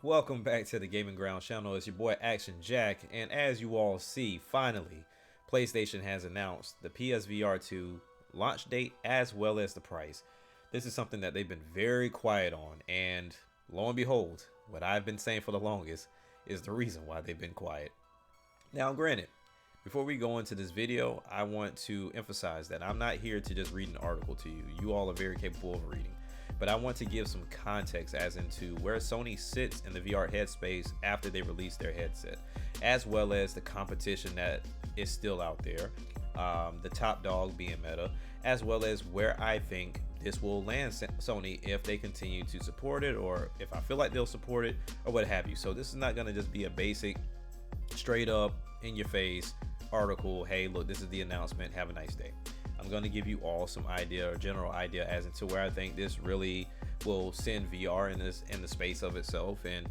Welcome back to the Gaming Ground channel. It's your boy Action Jack, and as you all see, finally, PlayStation has announced the PSVR2 launch date as well as the price. This is something that they've been very quiet on, and lo and behold, what I've been saying for the longest is the reason why they've been quiet. Now, granted, before we go into this video, I want to emphasize that I'm not here to just read an article to you. You all are very capable of reading. But I want to give some context as into where Sony sits in the VR headspace after they release their headset, as well as the competition that is still out there, the top dog being Meta, as well as where I think this will land Sony if they continue to support it, or if I feel like they'll support it, or what have you. So this is not going to just be a basic, straight up, in your face article. Hey, look, this is the announcement. Have a nice day. I'm going to give you all some idea or general idea as into where I think this really will send VR in the space of itself, and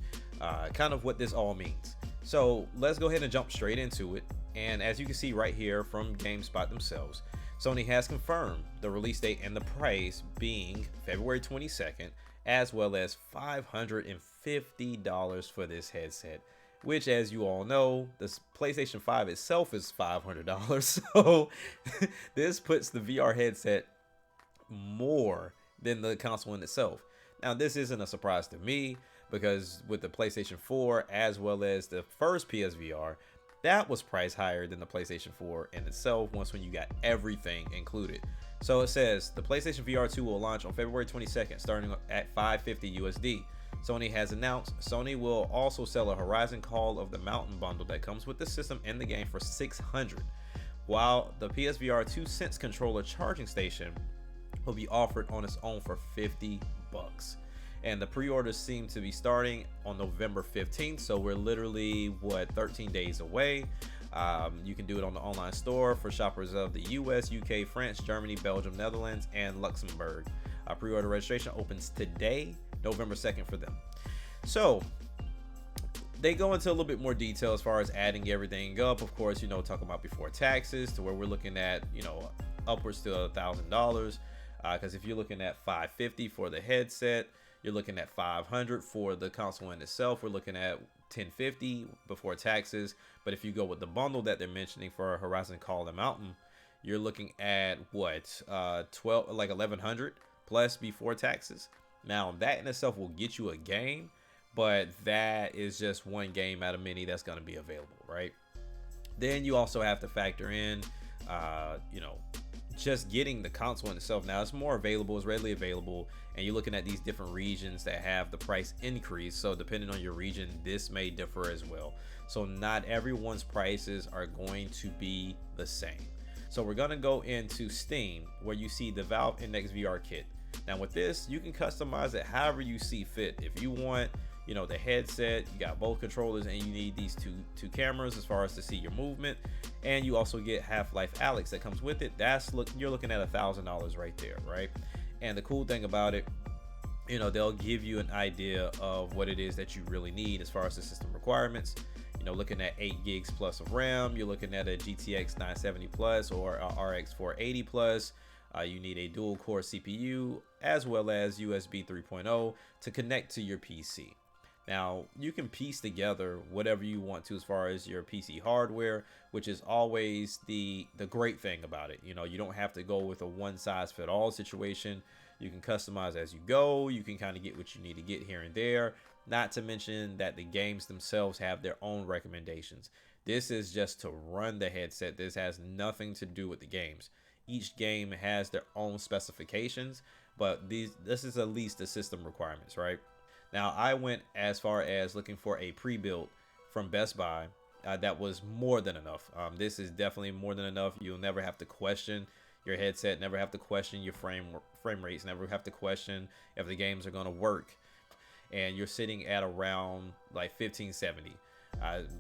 kind of what this all means. So let's go ahead and jump straight into it. And as you can see right here from GameSpot themselves, Sony has confirmed the release date and the price being February 22nd, as well as $550 for this headset, which, as you all know, the PlayStation 5 itself is $500. So this puts the VR headset more than the console in itself. Now, this isn't a surprise to me, because with the PlayStation 4 as well as the first PSVR, that was priced higher than the PlayStation 4 in itself once when you got everything included. So it says the PlayStation VR 2 will launch on February 22nd, starting at $550 USD. Sony has announced Sony will also sell a Horizon Call of the Mountain bundle that comes with the system and the game for $600, while the PSVR 2 Sense controller charging station will be offered on its own for $50. And the pre-orders seem to be starting on November 15th, so we're literally 13 days away. You can do it on the online store for shoppers of the US, UK, France, Germany, Belgium, Netherlands, and Luxembourg. Pre-order registration opens today, November 2nd, for them. So they go into a little bit more detail as far as adding everything up. Of course, talking about before taxes, to where we're looking at, upwards to $1,000. Because if you're looking at $550 for the headset, you're looking at $500 for the console in itself. We're looking at $1,050 before taxes. But if you go with the bundle that they're mentioning for Horizon Call of the Mountain, you're looking at $1,100 plus before taxes. Now, that in itself will get you a game, but that is just one game out of many that's going to be available, right? Then you also have to factor in, just getting the console in itself. Now, it's more available, it's readily available, and you're looking at these different regions that have the price increase. So depending on your region, this may differ as well. So not everyone's prices are going to be the same. So we're going to go into Steam, where you see the Valve Index VR kit. Now with this, you can customize it however you see fit. If you want, the headset, you got both controllers, and you need these two cameras as far as to see your movement, and you also get Half-Life Alyx that comes with it. You're looking at $1,000 right there, right? And the cool thing about it, they'll give you an idea of what it is that you really need as far as the system requirements. Looking at 8 gigs plus of RAM, you're looking at a GTX 970 plus or a RX 480 plus. You need a dual core CPU as well as USB 3.0 to connect to your PC. Now, you can piece together whatever you want to as far as your PC hardware, which is always the great thing about it. You don't have to go with a one size fit all situation. You can customize as you go. You can kind of get what you need to get here and there. Not to mention that the games themselves have their own recommendations. This is just to run the headset. This has nothing to do with the games. Each game has their own specifications, but this is at least the system requirements, right? Now, I went as far as looking for a pre-built from Best Buy that was more than enough. This is definitely more than enough. You'll never have to question your headset, never have to question your frame rates, never have to question if the games are going to work. And you're sitting at around like 1570.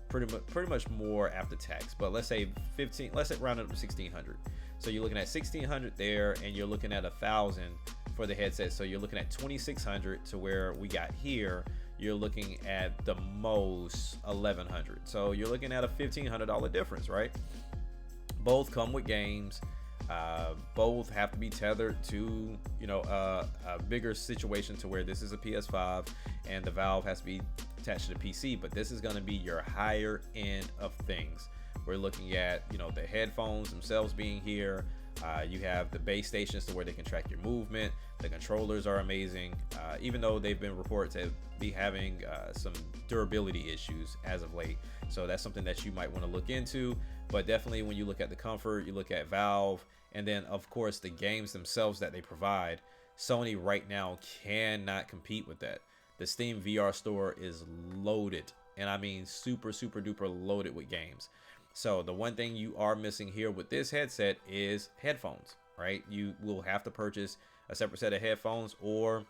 Pretty much more after tax, but let's say 15, let's round it up to 1600. So you're looking at 1600 there, and you're looking at 1000 for the headset. So you're looking at 2600 to where we got here. You're looking at the most 1100. So you're looking at a $1,500 difference, right? Both come with games. Both have to be tethered to, a bigger situation to where this is a PS5 and the Valve has to be attached to the PC. But this is going to be your higher end of things. We're looking at, the headphones themselves being here. You have the base stations to where they can track your movement. The controllers are amazing, even though they've been reported to be having some durability issues as of late. So that's something that you might want to look into. But definitely when you look at the comfort, you look at Valve, and then of course the games themselves that they provide, Sony right now cannot compete with that. The Steam VR store is loaded, and I mean super duper loaded with games. So the one thing you are missing here with this headset is headphones, right? You will have to purchase a separate set of headphones, or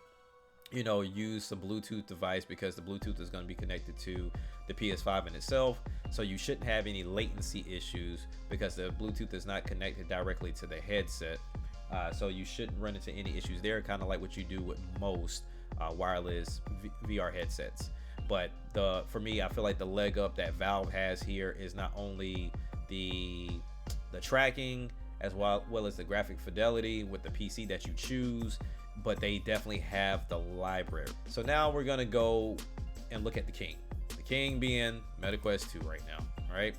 use some Bluetooth device, because the Bluetooth is going to be connected to the PS5 in itself. So you shouldn't have any latency issues because the Bluetooth is not connected directly to the headset. So you shouldn't run into any issues there, kind of like what you do with most wireless VR headsets. But for me, I feel like the leg up that Valve has here is not only the tracking as well as the graphic fidelity with the PC that you choose, but they definitely have the library. So now we're gonna go and look at the king. The king being MetaQuest 2 right now, all right?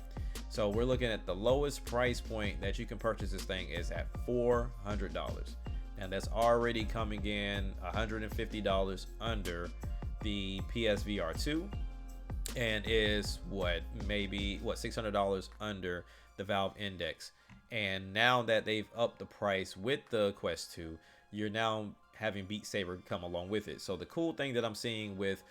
So we're looking at the lowest price point that you can purchase this thing is at $400. And that's already coming in $150 under the PSVR2, and is maybe $600 under the Valve Index. And now that they've upped the price with the Quest 2, you're now having Beat Saber come along with it. So the cool thing that I'm seeing with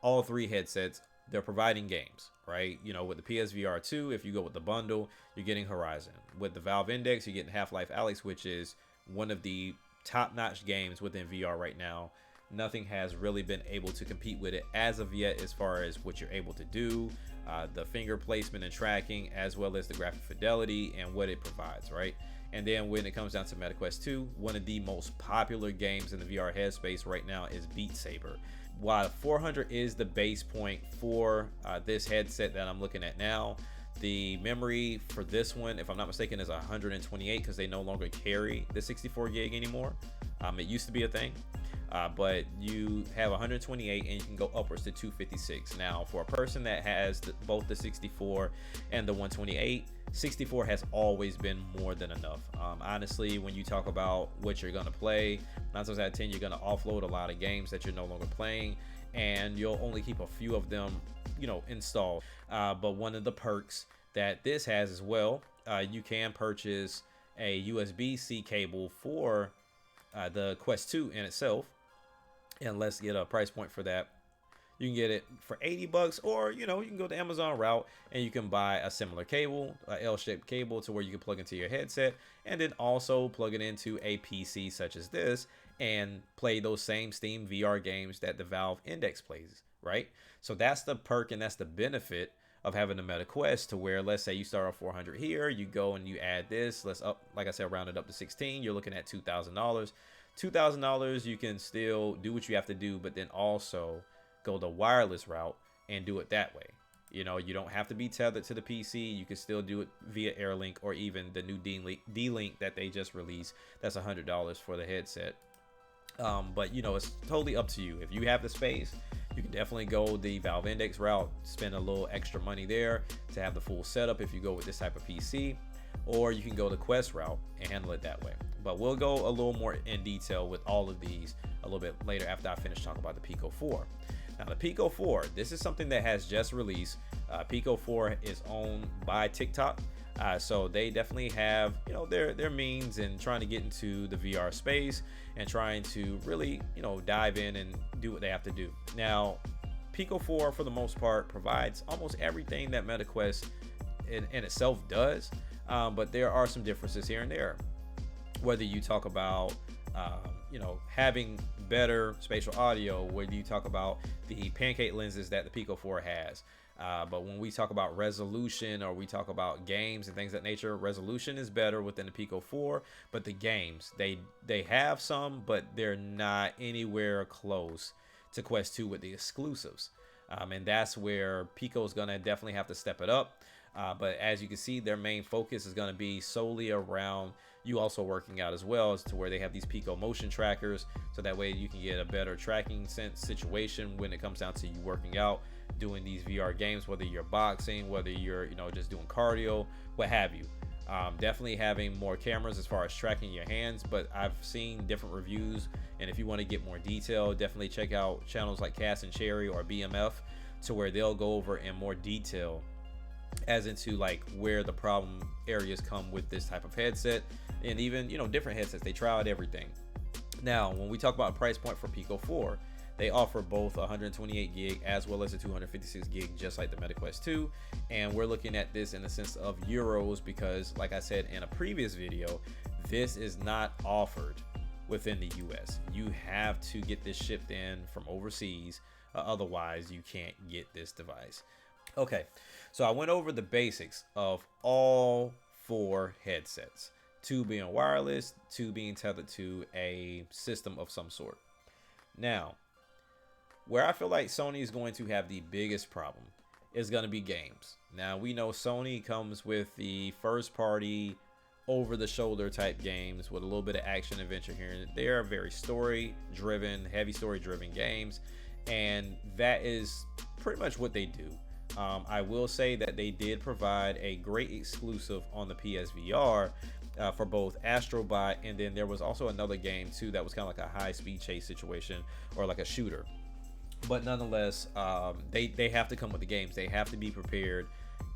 all three headsets, they're providing games, right? With the PSVR 2, if you go with the bundle, you're getting Horizon. With the Valve Index, you're getting Half-Life Alyx, which is one of the top-notch games within VR right now. Nothing has really been able to compete with it as of yet, as far as what you're able to do, the finger placement and tracking, as well as the graphic fidelity and what it provides, right? And then when it comes down to MetaQuest 2, one of the most popular games in the VR headspace right now is Beat Saber. While 400 is the base point for this headset that I'm looking at now, the memory for this one, if I'm not mistaken, is 128, because they no longer carry the 64 gig anymore. It used to be a thing. But you have 128 and you can go upwards to 256. Now, for a person that has both the 64 and the 128, 64 has always been more than enough. Honestly, when you talk about what you're going to play, 9 times out of 10, you're going to offload a lot of games that you're no longer playing, and you'll only keep a few of them, installed. But one of the perks that this has as well, you can purchase a USB-C cable for the Quest 2 in itself. And let's get a price point for that. You can get it for $80, or you can go the Amazon route and you can buy a similar cable, a L-shaped cable, to where you can plug into your headset, and then also plug it into a PC such as this and play those same Steam VR games that the Valve Index plays, right? So that's the perk and that's the benefit of having the MetaQuest, to where, let's say you start off 400 here, you go and you add this, let's up, like I said, round it up to 16, you're looking at $2,000. $2,000, you can still do what you have to do, but then also go the wireless route and do it that way. You don't have to be tethered to the PC. You can still do it via AirLink, or even the new D-Link that they just released. That's $100 for the headset. But it's totally up to you. If you have the space, you can definitely go the Valve Index route, spend a little extra money there to have the full setup if you go with this type of PC, or you can go the Quest route and handle it that way. But we'll go a little more in detail with all of these a little bit later, after I finish talking about the Pico 4. Now, the Pico 4, this is something that has just released. Pico 4 is owned by TikTok, so they definitely have their means in trying to get into the VR space and trying to really dive in and do what they have to do. Now, Pico 4 for the most part provides almost everything that MetaQuest in itself does, but there are some differences here and there. Whether you talk about having better spatial audio, whether you talk about the pancake lenses that the Pico 4 has, but when we talk about resolution, or we talk about games and things of that nature, resolution is better within the Pico 4. But the games, they have some, but they're not anywhere close to Quest 2 with the exclusives, and that's where Pico's gonna definitely have to step it up. But as you can see, their main focus is going to be solely around you also working out as well, as to where they have these Pico motion trackers, so that way you can get a better tracking sense situation when it comes down to you working out, doing these VR games, whether you're boxing, whether you're just doing cardio, what have you. Definitely having more cameras as far as tracking your hands, but I've seen different reviews, and if you want to get more detail, definitely check out channels like Cass and Cherry or BMF, to where they'll go over in more detail as into like where the problem areas come with this type of headset, and even different headsets. They try out everything. Now when we talk about price point for Pico 4, they offer both 128 gig as well as a 256 gig, just like the MetaQuest 2, and we're looking at this in the sense of euros, because like I said in a previous video, this is not offered within the US. You have to get this shipped in from overseas, otherwise you can't get this device. Okay, so I went over the basics of all 4 headsets, 2 being wireless, 2 being tethered to a system of some sort. Now, where I feel like Sony is going to have the biggest problem is going to be games. Now, we know Sony comes with the first party, over the shoulder type games with a little bit of action adventure here and there, very story driven, heavy story driven games, and that is pretty much what they do. I will say that they did provide a great exclusive on the PSVR for both Astrobot, and then there was also another game too that was kind of like a high speed chase situation, or like a shooter. But nonetheless, they have to come with the games. They have to be prepared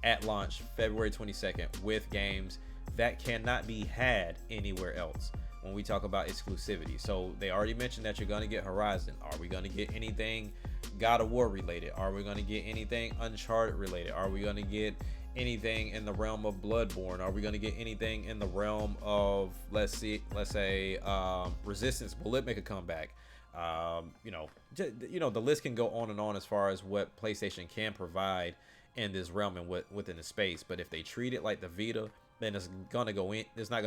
at launch February 22nd with games that cannot be had anywhere else when we talk about exclusivity. So they already mentioned that you're going to get Horizon. Are we going to get anything God of War related? Are we going to get anything Uncharted related? Are we going to get anything in the realm of Bloodborne? Are we going to get anything in the realm of, let's say Resistance? Will it make a comeback? The list can go on and on as far as what PlayStation can provide in this realm and within the space. But if they treat it like the Vita, then it's not going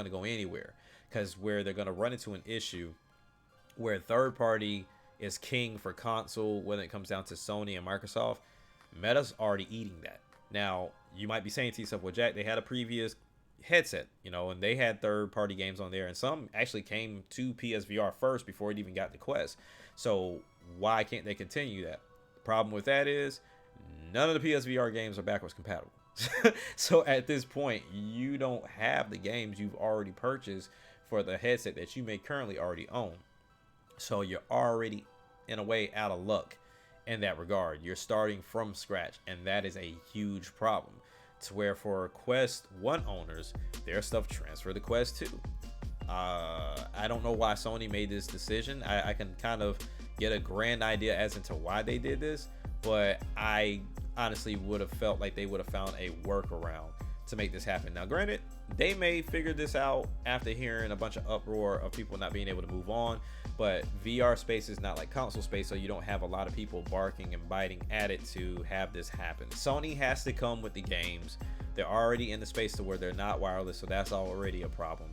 to go anywhere, because where they're going to run into an issue where third party is king for console when it comes down to Sony and Microsoft. Meta's already eating that. Now you might be saying to yourself, well, Jack, they had a previous headset, and they had third party games on there, and some actually came to PSVR first before it even got the Quest. So why can't they continue that? The problem with that is none of the PSVR games are backwards compatible. So at this point, you don't have the games you've already purchased for the headset that you may currently already own. So you're already in a way out of luck in that regard. You're starting from scratch, and that is a huge problem, to where for Quest 1 owners, their stuff transferred to Quest 2. I don't know why Sony made this decision. I can kind of get a grand idea as into why they did this, but I honestly would have felt like they would have found a workaround to make this happen. Now granted, they may figure this out after hearing a bunch of uproar of people not being able to move on, but VR space is not like console space, so you don't have a lot of people barking and biting at it to have this happen. Sony has to come with the games. They're already in the space to where they're not wireless, so that's already a problem.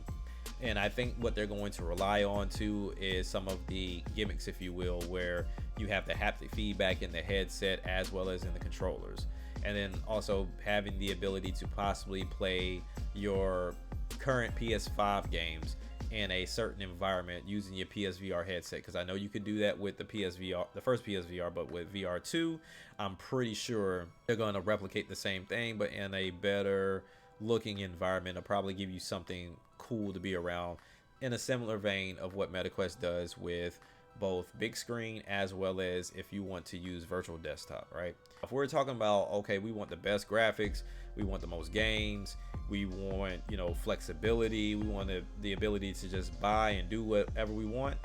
And I think what they're going to rely on too is some of the gimmicks, if you will, where you have the haptic feedback in the headset as well as in the controllers, and then also having the ability to possibly play your current PS5 games in a certain environment using your PSVR headset, because I know you could do that with the PSVR, the first PSVR, but with VR2, I'm pretty sure they're going to replicate the same thing, but in a better looking environment. It'll probably give you something cool to be around in a similar vein of what MetaQuest does with both big screen as well as if you want to use virtual desktop, right? If we're talking about, okay, we want the best graphics, we want the most games, we want, flexibility, we want the ability to just buy and do whatever we want,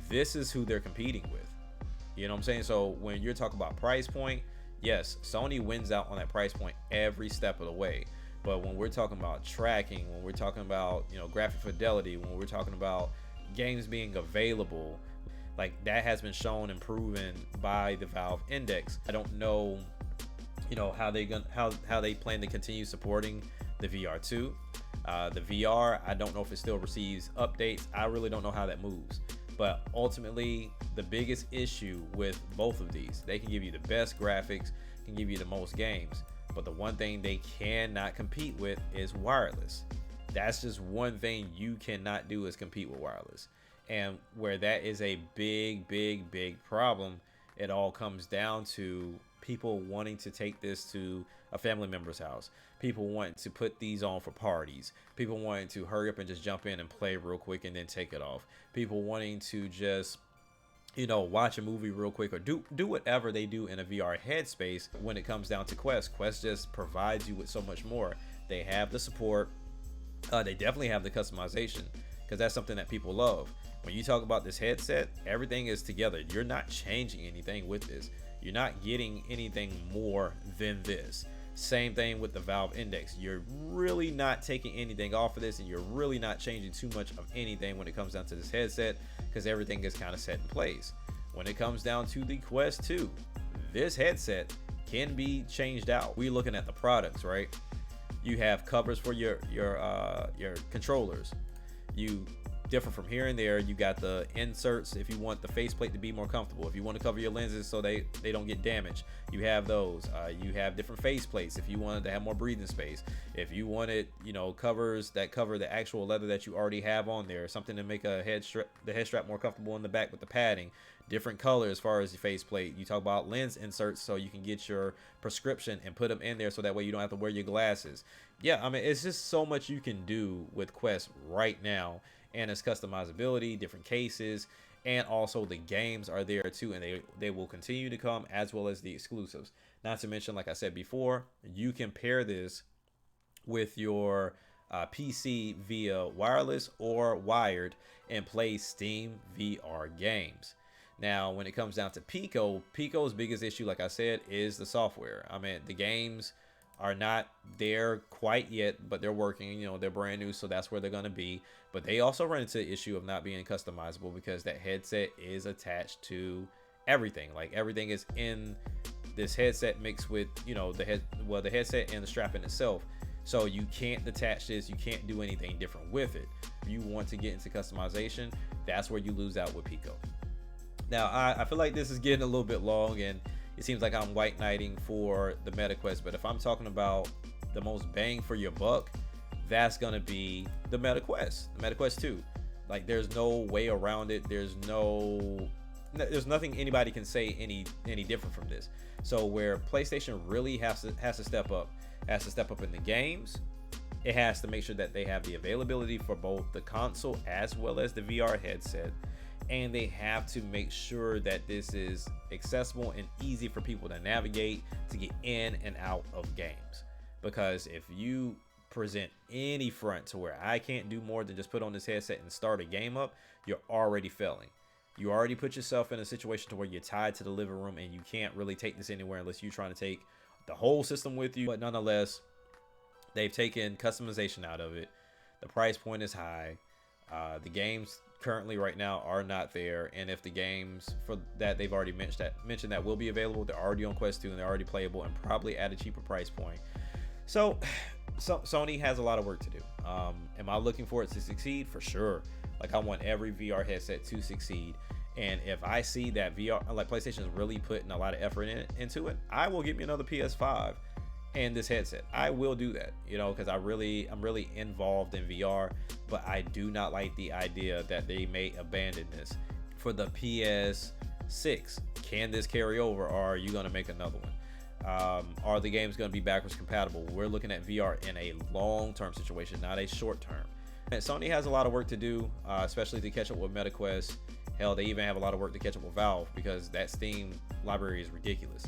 this is who they're competing with. You know what I'm saying? So when you're talking about price point, yes, Sony wins out on that price point every step of the way. But when we're talking about tracking, when we're talking about, graphic fidelity, when we're talking about games being available, like that has been shown and proven by the Valve Index. I don't know, how they plan to continue supporting the VR2. The VR, I don't know if it still receives updates. I really don't know how that moves. But ultimately, the biggest issue with both of these, they can give you the best graphics, can give you the most games. but the one thing they cannot compete with is wireless. That's just one thing you cannot do, is compete with wireless. And where that is a big problem, it all comes down to people wanting to take this to a family member's house, people wanting to put these on for parties, people wanting to hurry up and just jump in and play real quick and then take it off, people wanting to just, you know, watch a movie real quick, or do whatever they do in a VR headspace. When it comes down to Quest just provides you with so much more. They have the support, they definitely have the customization, because that's something that people love. When you talk about this headset, everything is together. You're not changing anything with this. You're not getting anything more than this. Same thing with the Valve Index. You're really not taking anything off of this, and you're really not changing too much of anything when it comes down to this headset, because everything is kind of set in place. When it comes down to the Quest 2, this headset can be changed out. We're looking at the products, right? You have covers for your controllers. You different from here and there. You got the inserts if you want the faceplate to be more comfortable, if you want to cover your lenses so they don't get damaged, you have those. You have different faceplates if you wanted to have more breathing space, if you wanted, you know, covers that cover the actual leather that you already have on there, something to make the head strap more comfortable in the back with the padding, different colors as far as the faceplate. You talk about lens inserts so you can get your prescription and put them in there so that way you don't have to wear your glasses. Yeah, I mean, it's just so much you can do with Quest right now. And its customizability, different cases, and also the games are there too, and they will continue to come, as well as the exclusives. Not to mention, like I said before, you can pair this with your PC via wireless or wired and play Steam VR games. Now, when it comes down to Pico's biggest issue, like I said, is the software. I mean, the games are not there quite yet, but they're working. You know, they're brand new, so that's where they're going to be. But they also run into the issue of not being customizable, because that headset is attached to everything. Like, everything is in this headset mixed with, you know, the headset and the strap in itself. So you can't detach this, you can't do anything different with it. If you want to get into customization, that's where you lose out with Pico. Now, I feel like this is getting a little bit long, and it seems like I'm white knighting for the MetaQuest, but if I'm talking about the most bang for your buck, that's gonna be the MetaQuest 2. Like, there's no way around it. There's nothing anybody can say any different from this. So where PlayStation really has to step up in the games, it has to make sure that they have the availability for both the console as well as the VR headset. And they have to make sure that this is accessible and easy for people to navigate, to get in and out of games. Because if you present any front to where I can't do more than just put on this headset and start a game up, you're already failing. You already put yourself in a situation to where you're tied to the living room and you can't really take this anywhere unless you're trying to take the whole system with you. But nonetheless, they've taken customization out of it. The price point is high. The games currently right now are not there, and if the games for that they've already mentioned that will be available, they're already on Quest 2 and they're already playable and probably at a cheaper price point. So Sony has a lot of work to do. Am I looking for it to succeed? For sure. Like, I want every VR headset to succeed, and if I see that VR, like, PlayStation is really putting a lot of effort into it, I will get me another PS5 and this headset. I will do that, you know, because I'm really involved in VR, but I do not like the idea that they may abandon this. For the PS6, can this carry over, or are you going to make another one? Are the games going to be backwards compatible? We're looking at VR in a long-term situation, not a short-term. And Sony has a lot of work to do, especially to catch up with MetaQuest. Hell, they even have a lot of work to catch up with Valve, because that Steam library is ridiculous.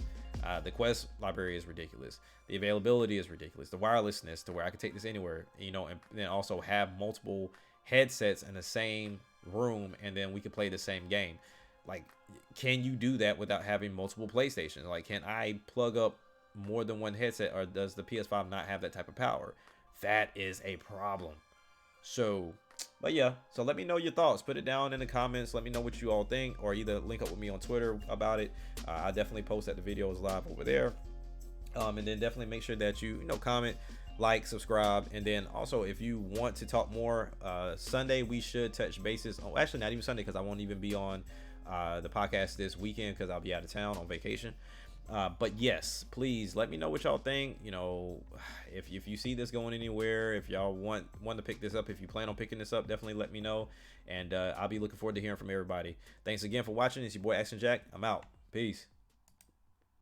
The Quest library is ridiculous. The availability is ridiculous. The wirelessness to where I can take this anywhere, you know, and then also have multiple headsets in the same room, and then we can play the same game. Like, can you do that without having multiple PlayStations? Like, can I plug up more than one headset, or does the PS5 not have that type of power? That is a problem. So, but yeah, so let me know your thoughts. Put it down in the comments. Let me know what you all think, or either link up with me on Twitter about it. I definitely post that the video is live over there. And then definitely make sure that you comment, like, subscribe, and then also if you want to talk more, Sunday we should touch bases. Oh, actually not even Sunday, because I won't even be on the podcast this weekend because I'll be out of town on vacation. But yes, please let me know what y'all think. You know, if you see this going anywhere, if y'all want to pick this up, if you plan on picking this up, definitely let me know. And I'll be looking forward to hearing from everybody. Thanks again for watching. It's your boy Action Jack. I'm out. Peace.